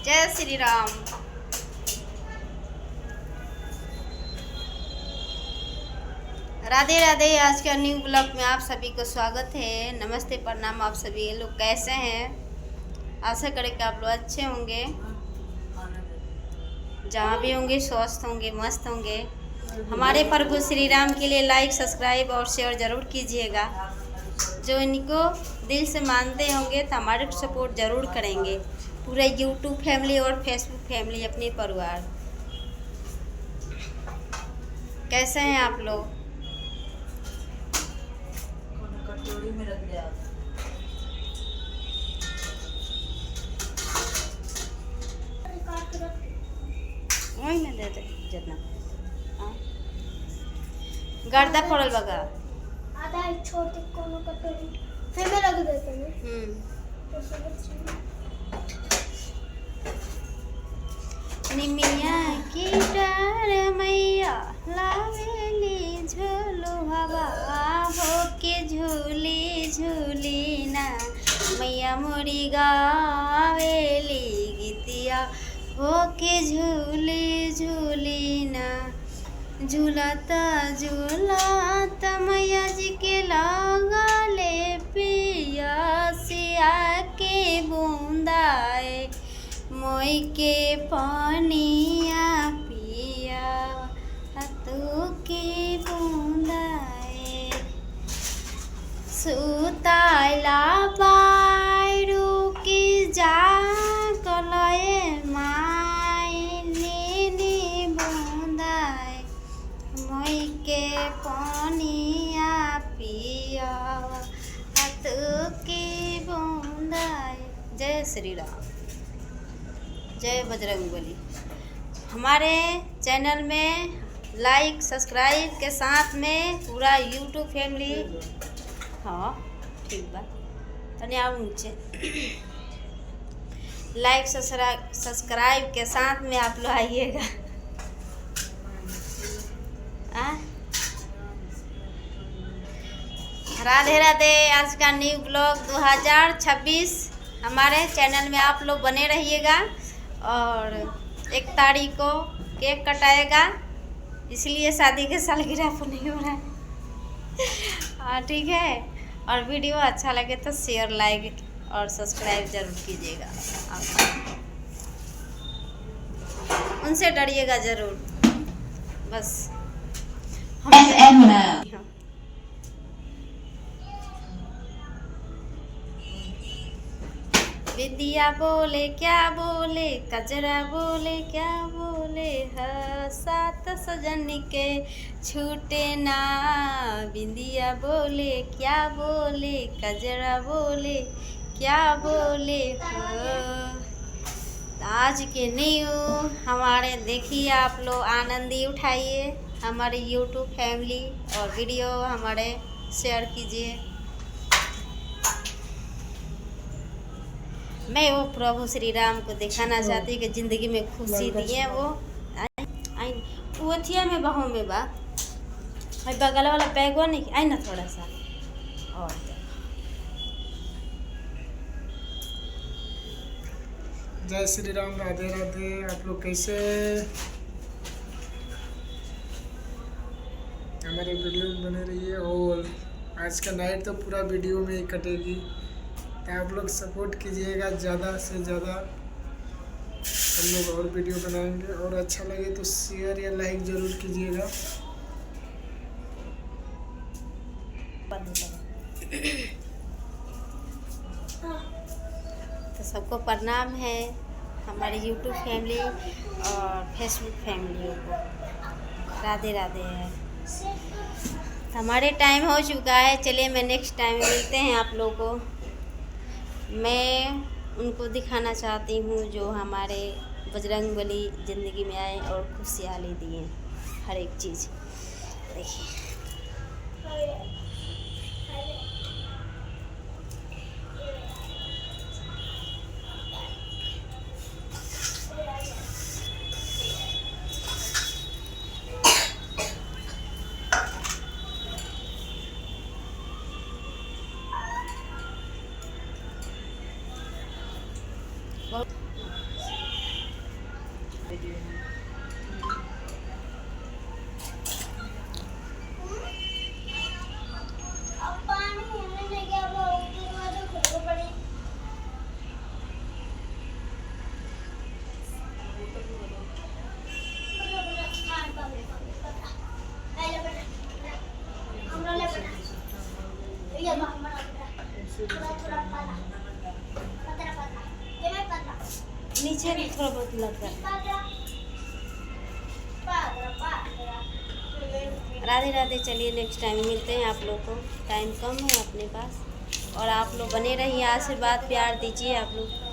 जय श्री राम। राधे राधे। आज के न्यू ब्लॉग में आप सभी को स्वागत है। नमस्ते, प्रणाम। आप सभी लोग कैसे हैं? आशा करें कि आप लोग अच्छे होंगे, जहाँ भी होंगे स्वस्थ होंगे, मस्त होंगे। हमारे प्रभु श्री राम के लिए लाइक, सब्सक्राइब और शेयर ज़रूर कीजिएगा। जो इनको दिल से मानते होंगे तो हमारे को सपोर्ट ज़रूर करेंगे। पूरा यूट्यूब फैमिली और फेसबुक फैमिली, अपने परिवार। कैसे हैं आप लोग? कटोरी में रख दिया। वही ना दे दे जितना। हाँ, गर्दा पड़ल बगा। आधा एक छोटे कोनो कटोरी फिर में रख देते हैं। तो सब निमिया की डार मैया लावेली झोलो हवा हो के झूली झूली ना। मैया मोरी गावेली गीतिया हो के झूली झूली ना। झूलाता झूलाता मैया जी के लगा ले पिया सिया के बूंदाए। मोई के पानिया पिया हतू के बूंदाए। सुताला बायरू की जा कलए माई नीनी बूंदाए। मोई के पानिया पिया हतू के बूंदाए। जय श्री राम। जय बजरंगबली। हमारे चैनल में लाइक, सब्सक्राइब के साथ में पूरा यूट्यूब फैमिली। हाँ ठीक बा, तनी आओ नीचे। लाइक सब्सक्राइब के साथ में आप लोग आइएगा। राधे राधे। आज का न्यू ब्लॉग 2026 हमारे चैनल में आप लोग बने रहिएगा। और 1 तारीख को केक कटाएगा, इसलिए शादी के सालगिरह पर नहीं हो रहा है। हाँ ठीक है। और वीडियो अच्छा लगे तो शेयर, लाइक और सब्सक्राइब जरूर कीजिएगा। उनसे डरिएगा जरूर, बस हम। विद्या बोले क्या बोले, कजरा बोले क्या बोले, सात सजन के छूटे ना। विद्या बोले क्या बोले, कजरा बोले क्या बोले आज के न्यू हमारे देखिए आप लोग आनंदी उठाइए। हमारे यूट्यूब फैमिली और वीडियो हमारे शेयर कीजिए। मैं वो प्रभु श्री राम को दिखाना चाहती हूँ कि ज़िंदगी में खुशी दिए। वो थिया में बहू में बा भाई, बगल वाला पैगो नहीं आई ना थोड़ा सा और। जय श्री राम। राधे राधे। आप लोग कैसे? हमारे वीडियो में बने रहिए। और आज का नाइट तो पूरा वीडियो में ही कटेगी, आप लोग सपोर्ट कीजिएगा ज़्यादा से ज़्यादा। हम लोग और वीडियो बनाएंगे, और अच्छा लगे तो शेयर या लाइक ज़रूर कीजिएगा। तो सबको प्रणाम है, हमारे यूट्यूब फैमिली और फेसबुक फैमिलियों को राधे राधे है। तो हमारे टाइम हो चुका है, चलिए मैं नेक्स्ट टाइम मिलते हैं आप लोगों को। मैं उनको दिखाना चाहती हूँ जो हमारे बजरंगबली ज़िंदगी में आए और खुशहाली दिए हर एक चीज़। देखिए बहुत अब पानी होने लगे अब उसके बाद खुद को पड़े नीचे भी थोड़ा बहुत लगता है। राधे राधे, चलिए नेक्स्ट टाइम मिलते हैं आप लोग को। टाइम कम है अपने पास, और आप लोग बने रहिए, आशीर्वाद प्यार दीजिए आप लोग।